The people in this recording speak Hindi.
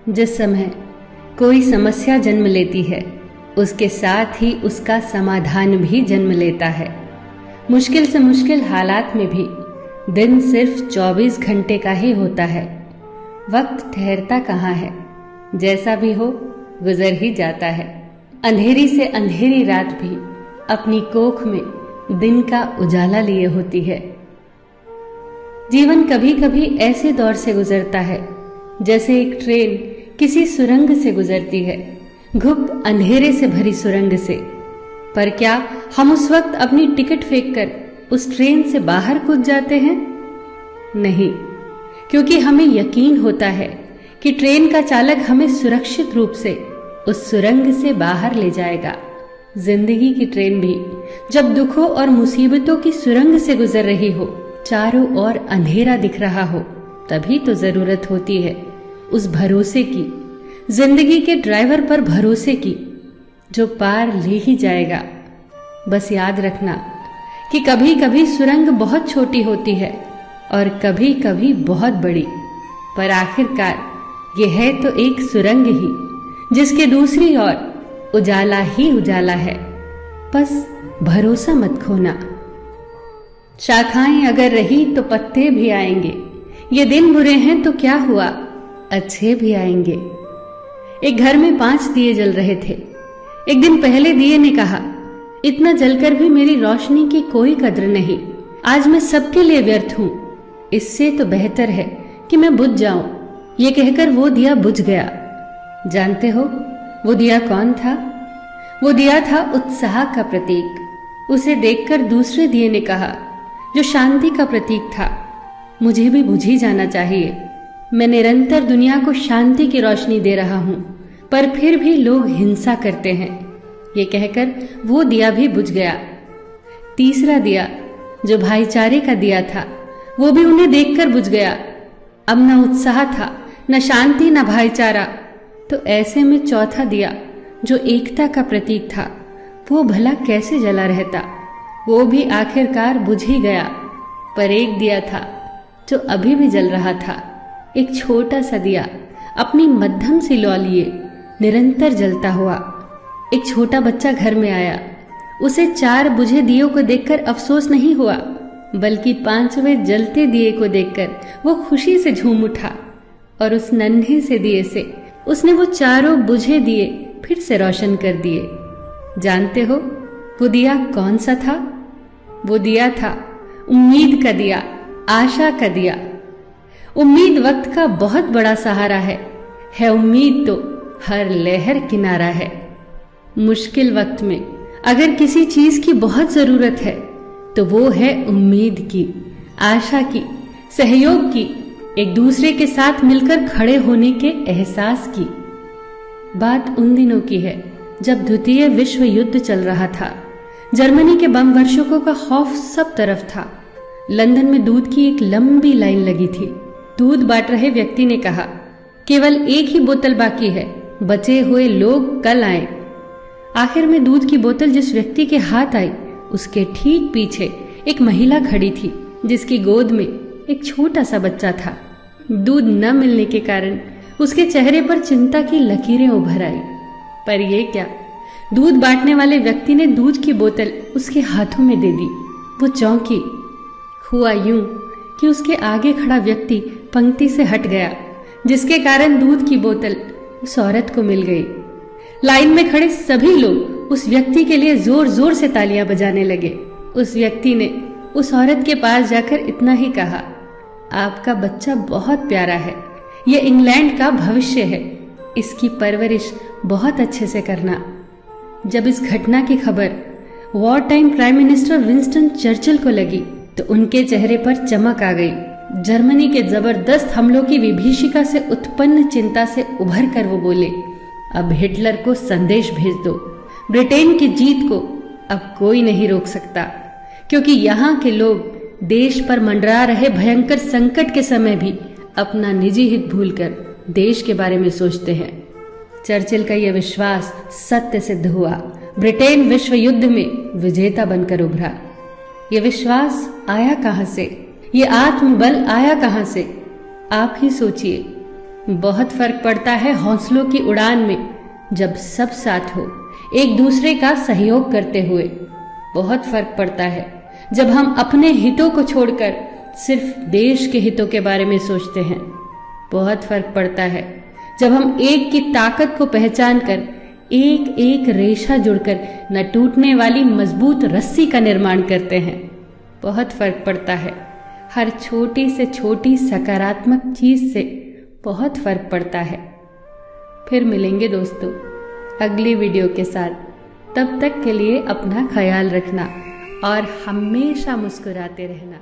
जिस समय कोई समस्या जन्म लेती है, उसके साथ ही उसका समाधान भी जन्म लेता है। मुश्किल से मुश्किल हालात में भी दिन सिर्फ 24 घंटे का ही होता है। वक्त ठहरता कहाँ है, जैसा भी हो गुजर ही जाता है। अंधेरी से अंधेरी रात भी अपनी कोख में दिन का उजाला लिए होती है। जीवन कभी कभी ऐसे दौर से गुजरता है जैसे एक ट्रेन किसी सुरंग से गुजरती है, गुप्त अंधेरे से भरी सुरंग से। पर क्या हम उस वक्त अपनी टिकट फेंककर उस ट्रेन से बाहर कूद जाते हैं? नहीं, क्योंकि हमें यकीन होता है कि ट्रेन का चालक हमें सुरक्षित रूप से उस सुरंग से बाहर ले जाएगा। जिंदगी की ट्रेन भी जब दुखों और मुसीबतों की सुरंग से गुजर रही हो, चारों ओर अंधेरा दिख रहा हो, तभी तो जरूरत होती है उस भरोसे की, जिंदगी के ड्राइवर पर भरोसे की, जो पार ले ही जाएगा। बस याद रखना कि कभी कभी सुरंग बहुत छोटी होती है और कभी कभी बहुत बड़ी, पर आखिरकार ये है तो एक सुरंग ही, जिसके दूसरी ओर उजाला ही उजाला है। बस भरोसा मत खोना। शाखाएं अगर रही तो पत्ते भी आएंगे, ये दिन बुरे हैं तो क्या हुआ, अच्छे भी आएंगे। एक घर में 5 दिए जल रहे थे। एक दिन पहले दिए ने कहा, इतना जलकर भी मेरी रोशनी की कोई कद्र नहीं, आज मैं सबके लिए व्यर्थ हूं। इससे तो बेहतर है कि मैं बुझ जाऊं। ये कहकर वो दिया बुझ गया। जानते हो वो दिया कौन था? वो दिया था उत्साह का प्रतीक। उसे देखकर दूसरे दिए ने कहा, जो शांति का प्रतीक था, मुझे भी बुझ ही जाना चाहिए। मैं निरंतर दुनिया को शांति की रोशनी दे रहा हूं, पर फिर भी लोग हिंसा करते हैं। ये कहकर वो दिया भी बुझ गया। तीसरा दिया, जो भाईचारे का दिया था, वो भी उन्हें देखकर बुझ गया। अब न उत्साह था, न शांति, न भाईचारा। तो ऐसे में चौथा दिया, जो एकता का प्रतीक था, वो भला कैसे जला रहता? वो भी आखिरकार बुझ ही गया। पर एक दिया था जो अभी भी जल रहा था, एक छोटा सा दिया, अपनी मध्यम सी लौ लिए निरंतर जलता हुआ। एक छोटा बच्चा घर में आया। उसे 4 बुझे दियों को देखकर अफसोस नहीं हुआ, बल्कि 5वें जलते दिए को देखकर वो खुशी से झूम उठा और उस नन्हे से दिए से उसने वो 4 बुझे दिए फिर से रोशन कर दिए। जानते हो वो दिया कौन सा था? वो दिया था उम्मीद का दिया, आशा का दिया। उम्मीद वक्त का बहुत बड़ा सहारा है उम्मीद तो हर लहर किनारा है। मुश्किल वक्त में अगर किसी चीज की बहुत जरूरत है तो वो है उम्मीद की, आशा की, सहयोग की, एक दूसरे के साथ मिलकर खड़े होने के एहसास की। बात उन दिनों की है जब द्वितीय विश्व युद्ध चल रहा था। जर्मनी के बम वर्षकों का खौफ सब तरफ था। लंदन में दूध की एक लंबी लाइन लगी थी। दूध बांट रहे व्यक्ति ने कहा, केवल एक ही बोतल बाकी है, बचे हुए लोग कल आए। आखिर में दूध की बोतल जिस व्यक्ति के हाथ आई, उसके ठीक पीछे एक महिला खड़ी थी, जिसकी गोद में एक छोटा सा बच्चा था। दूध न मिलने के कारण उसके चेहरे पर चिंता की लकीरें उभर आई। पर ये क्या, दूध बांटने वाले व्यक्ति ने दूध की बोतल उसके हाथों में दे दी। वो चौंकी। हुआ यूं कि उसके आगे खड़ा व्यक्ति पंक्ति से हट गया, जिसके कारण दूध की बोतल उस औरत को मिल गई। लाइन में खड़े सभी लोग उस व्यक्ति के लिए जोर जोर से तालियां बजाने लगे। उस व्यक्ति ने उस औरत के पास जाकर इतना ही कहा, आपका बच्चा बहुत प्यारा है, ये इंग्लैंड का भविष्य है, इसकी परवरिश बहुत अच्छे से करना। जब इस घटना की खबर war time prime minister Winston Churchill को लगी तो उनके चेहरे पर चमक आ गई। जर्मनी के जबरदस्त हमलों की विभीषिका से उत्पन्न चिंता से उभर कर वो बोले, अब हिटलर को संदेश भेज दो। ब्रिटेन की जीत को अब कोई नहीं रोक सकता, क्योंकि यहाँ के लोग देश पर मंडरा रहे भयंकर संकट के समय भी अपना निजी हित भूलकर देश के बारे में सोचते हैं। चर्चिल का यह विश्वास सत्य सिद्ध हुआ। ब्रिटेन विश्व युद्ध में विजेता बनकर उभरा। ये विश्वास आया कहां से? ये आत्मबल आया कहां से? आप ही सोचिए। बहुत फर्क पड़ता है हौसलों की उड़ान में, जब सब साथ हो एक दूसरे का सहयोग करते हुए। बहुत फर्क पड़ता है जब हम अपने हितों को छोड़कर सिर्फ देश के हितों के बारे में सोचते हैं। बहुत फर्क पड़ता है जब हम एक की ताकत को पहचान कर एक एक रेशा जुड़कर न टूटने वाली मजबूत रस्सी का निर्माण करते हैं। बहुत फर्क पड़ता है, हर छोटी से छोटी सकारात्मक चीज से बहुत फर्क पड़ता है। फिर मिलेंगे दोस्तों अगली वीडियो के साथ। तब तक के लिए अपना ख्याल रखना और हमेशा मुस्कुराते रहना।